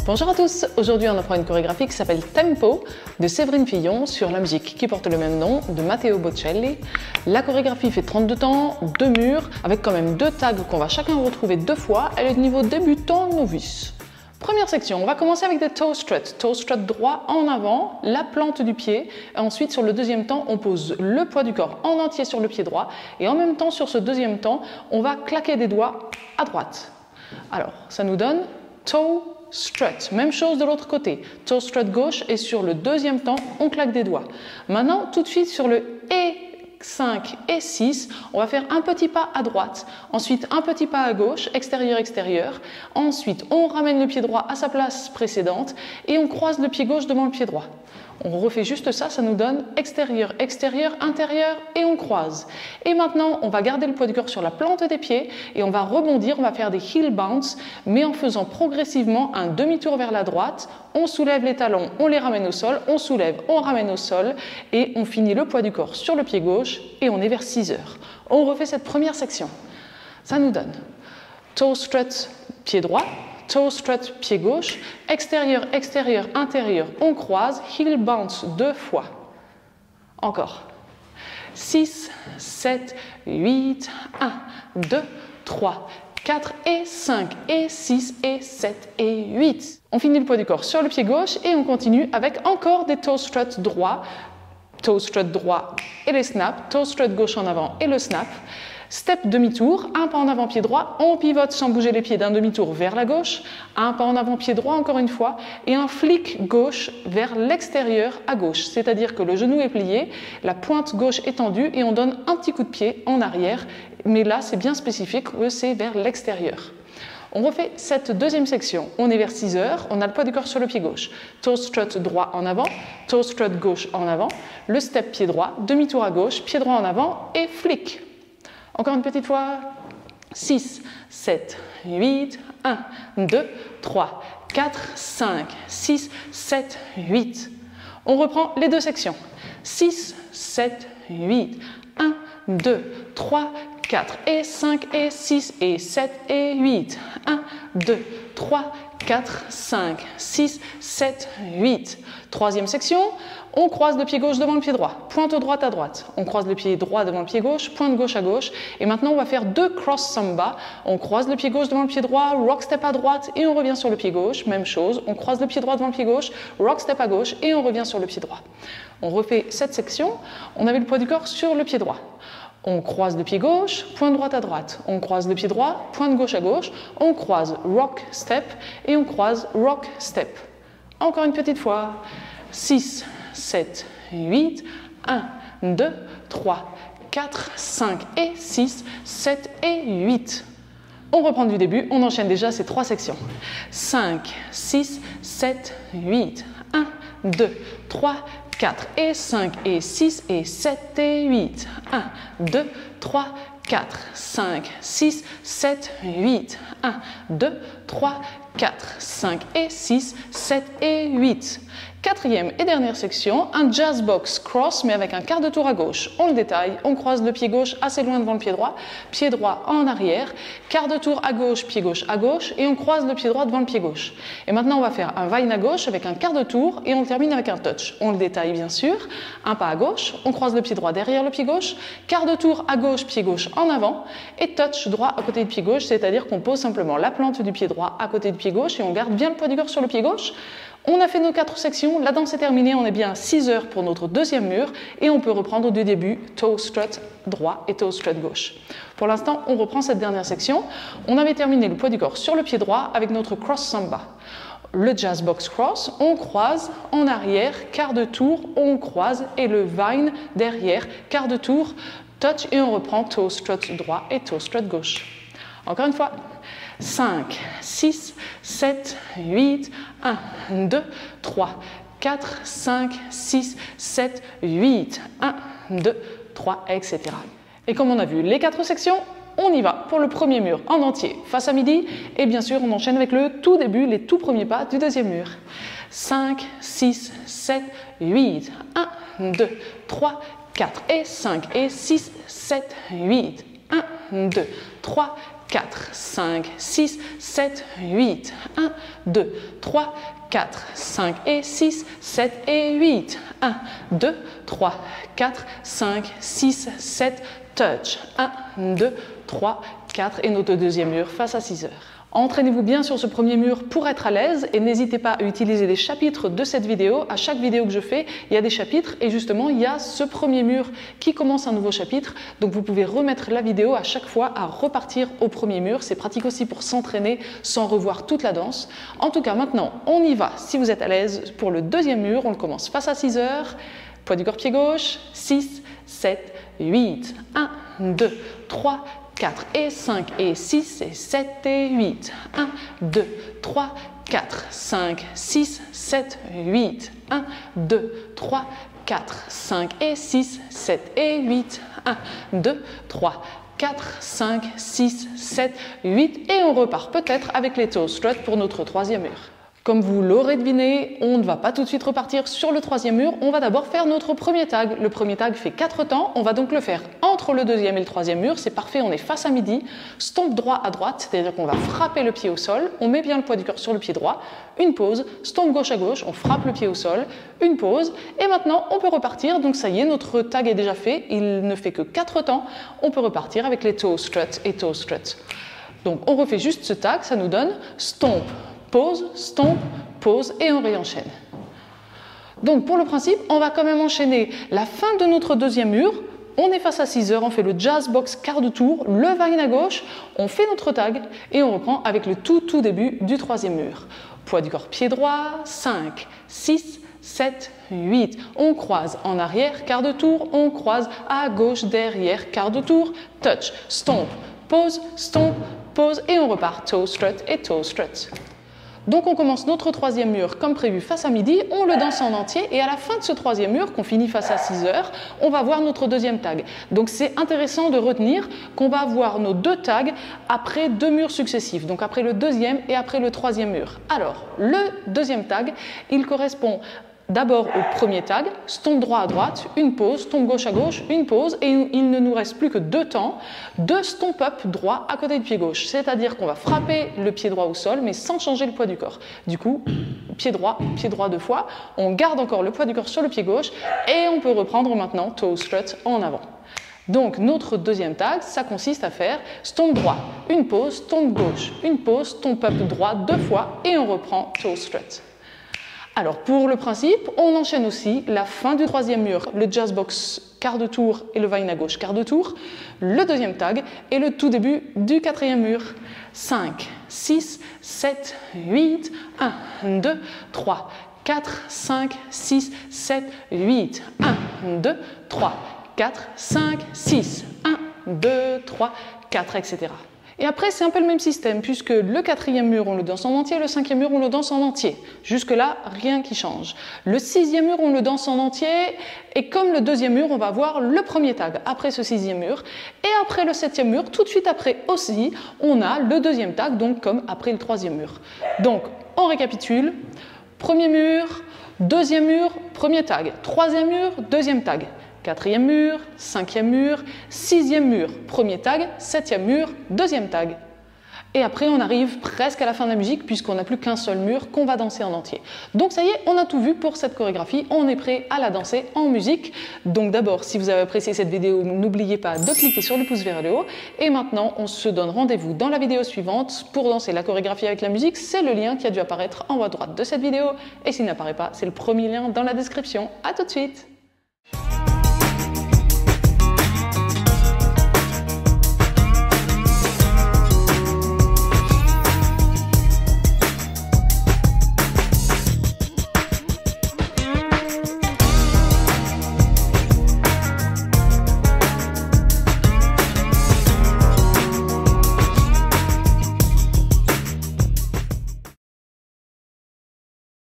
Bonjour à tous, aujourd'hui on apprend une chorégraphie qui s'appelle Tempo de Séverine Fillon sur la musique qui porte le même nom de Matteo Bocelli. La chorégraphie fait 32 temps, 2 murs, avec quand même 2 tags qu'on va chacun retrouver 2 fois. Elle est de niveau débutant novice. Première section, on va commencer avec des toe strut droit en avant, la plante du pied, et ensuite sur le deuxième temps on pose le poids du corps en entier sur le pied droit et en même temps sur ce deuxième temps on va claquer des doigts à droite. Alors ça nous donne toe strut, même chose de l'autre côté, toe strut gauche et sur le deuxième temps on claque des doigts. Maintenant tout de suite sur le et 5 et 6, on va faire un petit pas à droite, ensuite un petit pas à gauche, extérieur, ensuite on ramène le pied droit à sa place précédente et on croise le pied gauche devant le pied droit. On refait juste ça, ça nous donne extérieur, intérieur et on croise. Et maintenant, on va garder le poids du corps sur la plante des pieds et on va rebondir, on va faire des heel bounce, mais en faisant progressivement un demi-tour vers la droite. On soulève les talons, on les ramène au sol, on soulève, on ramène au sol et on finit le poids du corps sur le pied gauche et on est vers 6 heures. On refait cette première section. Ça nous donne toe strut, pied droit, toe strut, pied gauche, extérieur, intérieur, on croise, heel bounce 2 fois. Encore. 6, 7, 8, 1, 2, 3, 4 et 5 et 6 et 7 et 8. On finit le poids du corps sur le pied gauche et on continue avec encore des toe strut droit et les snaps, toe strut gauche en avant et le snap. Step demi-tour, un pas en avant pied droit, on pivote sans bouger les pieds d'un demi-tour vers la gauche, un pas en avant pied droit encore une fois et un flick gauche vers l'extérieur à gauche, c'est-à-dire que le genou est plié, la pointe gauche est tendue et on donne un petit coup de pied en arrière, mais là c'est bien spécifique, c'est vers l'extérieur. On refait cette deuxième section, on est vers 6 heures, on a le poids du corps sur le pied gauche, toe strut droit en avant, toe strut gauche en avant, le step pied droit, demi-tour à gauche, pied droit en avant et flick. Encore une petite fois, 6, 7, 8, 1, 2, 3, 4, 5, 6, 7, 8. On reprend les deux sections. 6, 7, 8, 1, 2, 3, 4 et 5 et 6 et 7 et 8. 1, 2, 3, 4, 5, 6, 7, 8. Troisième section, on croise le pied gauche devant le pied droit, pointe droite à droite. On croise le pied droit devant le pied gauche, pointe gauche à gauche. Et maintenant, on va faire 2 cross samba. On croise le pied gauche devant le pied droit, rock step à droite et on revient sur le pied gauche. Même chose, on croise le pied droit devant le pied gauche, rock step à gauche et on revient sur le pied droit. On refait cette section. On avait le poids du corps sur le pied droit. On croise le pied gauche, pointe droite à droite. On croise le pied droit, pointe gauche à gauche. On croise rock step et on croise rock step. Encore une petite fois. 6, 7, 8, 1, 2, 3, 4, 5 et 6, 7 et 8. On reprend du début, on enchaîne déjà ces 3 sections. 5, 6, 7, 8, 1, 2, 3, 4 et 5 et 6 et 7 et 8. 1, 2, 3, 4, 5, 6, 7, 8. 1, 2, 3, 4, 5 et 6, 7 et 8. Quatrième et dernière section, un jazz box cross mais avec un quart de tour à gauche. On le détaille, on croise le pied gauche assez loin devant le pied droit en arrière, quart de tour à gauche à gauche et on croise le pied droit devant le pied gauche. Et maintenant on va faire un vine à gauche avec un quart de tour et on termine avec un touch. On le détaille bien sûr, un pas à gauche, on croise le pied droit derrière le pied gauche, quart de tour à gauche pied gauche en avant et touch droit à côté du pied gauche, c'est-à-dire qu'on pose simplement la plante du pied droit à côté du pied gauche et on garde bien le poids du corps sur le pied gauche. On a fait nos 4 sections, la danse est terminée, on est bien à 6 heures pour notre deuxième mur et on peut reprendre du début toe strut droit et toe strut gauche. Pour l'instant, on reprend cette dernière section. On avait terminé le poids du corps sur le pied droit avec notre cross samba. Le jazz box cross, on croise en arrière, quart de tour, on croise et le vine derrière, quart de tour, touch et on reprend toe strut droit et toe strut gauche. Encore une fois. 5, 6, 7, 8, 1, 2, 3, 4, 5, 6, 7, 8, 1, 2, 3, etc. Et comme on a vu les 4 sections, on y va pour le premier mur en entier face à midi et bien sûr on enchaîne avec le tout début, les tout premiers pas du deuxième mur. 5, 6, 7, 8, 1, 2, 3, 4 et 5 et 6, 7, 8, 1, 2, 3, 4, 5, 6, 7, 8. 1, 2, 3, 4, 5 et 6, 7 et 8. 1, 2, 3, 4, 5, 6, 7, touch. 1, 2, 3, 4 et notre deuxième mur face à 6 heures. Entraînez-vous bien sur ce premier mur pour être à l'aise et n'hésitez pas à utiliser les chapitres de cette vidéo. À chaque vidéo que je fais, il y a des chapitres et justement, il y a ce premier mur qui commence un nouveau chapitre. Donc vous pouvez remettre la vidéo à chaque fois à repartir au premier mur. C'est pratique aussi pour s'entraîner sans revoir toute la danse. En tout cas, maintenant, on y va. Si vous êtes à l'aise pour le deuxième mur, on le commence face à 6 heures. Poids du corps, pied gauche. 6, 7, 8. 1, 2, 3, 4 et 5 et 6 et 7 et 8. 1, 2, 3, 4, 5, 6, 7, 8. 1, 2, 3, 4, 5 et 6, 7 et 8. 1, 2, 3, 4, 5, 6, 7, 8. Et on repart peut-être avec les toe struts pour notre troisième mur. Comme vous l'aurez deviné, on ne va pas tout de suite repartir sur le troisième mur, on va d'abord faire notre premier tag. Le premier tag fait 4 temps, on va donc le faire entre le deuxième et le troisième mur, c'est parfait, on est face à midi, stomp droit à droite, c'est-à-dire qu'on va frapper le pied au sol, on met bien le poids du corps sur le pied droit, une pause, stomp gauche à gauche, on frappe le pied au sol, une pause, et maintenant on peut repartir, donc ça y est, notre tag est déjà fait, il ne fait que 4 temps, on peut repartir avec les toe struts et toe struts. Donc on refait juste ce tag, ça nous donne stomp, pause, stomp, pause et on réenchaîne. Donc pour le principe, on va quand même enchaîner la fin de notre deuxième mur. On est face à 6 heures, on fait le jazz box quart de tour, le vine à gauche, on fait notre tag et on reprend avec le tout début du troisième mur. Poids du corps, pied droit, 5, 6, 7, 8. On croise en arrière, quart de tour, on croise à gauche, derrière, quart de tour, touch, stomp, pause, et on repart toe strut et toe strut. Donc on commence notre troisième mur comme prévu face à midi, on le danse en entier et à la fin de ce troisième mur, qu'on finit face à 6 heures, on va voir notre deuxième tag. Donc c'est intéressant de retenir qu'on va avoir nos deux tags après 2 murs successifs, donc après le deuxième et après le troisième mur. Alors, le deuxième tag, il correspond d'abord au premier tag, stomp droit à droite, une pause, stomp gauche à gauche, une pause, et il ne nous reste plus que 2 temps de stomp up droit à côté du pied gauche. C'est-à-dire qu'on va frapper le pied droit au sol, mais sans changer le poids du corps. Du coup, pied droit 2 fois, on garde encore le poids du corps sur le pied gauche, et on peut reprendre maintenant toe strut en avant. Donc notre deuxième tag, ça consiste à faire stomp droit, une pause, stomp gauche, une pause, stomp up droit 2 fois, et on reprend toe strut. Alors pour le principe, on enchaîne aussi la fin du troisième mur, le jazz box quart de tour et le vine à gauche quart de tour, le deuxième tag et le tout début du quatrième mur. 5, 6, 7, 8, 1, 2, 3, 4, 5, 6, 7, 8, 1, 2, 3, 4, 5, 6, 1, 2, 3, 4, etc. Et après, c'est un peu le même système, puisque le quatrième mur, on le danse en entier, le cinquième mur, on le danse en entier. Jusque-là, rien qui change. Le sixième mur, on le danse en entier, et comme le deuxième mur, on va voir le premier tag après ce sixième mur. Et après le septième mur, tout de suite après aussi, on a le deuxième tag, donc comme après le troisième mur. Donc, on récapitule. Premier mur, deuxième mur, premier tag. Troisième mur, deuxième tag. Quatrième mur, cinquième mur, sixième mur, premier tag, septième mur, deuxième tag. Et après, on arrive presque à la fin de la musique puisqu'on n'a plus qu'un seul mur qu'on va danser en entier. Donc ça y est, on a tout vu pour cette chorégraphie, on est prêt à la danser en musique. Donc d'abord, si vous avez apprécié cette vidéo, n'oubliez pas de cliquer sur le pouce vers le haut. Et maintenant, on se donne rendez-vous dans la vidéo suivante pour danser la chorégraphie avec la musique. C'est le lien qui a dû apparaître en haut à droite de cette vidéo. Et s'il n'apparaît pas, c'est le premier lien dans la description. À tout de suite!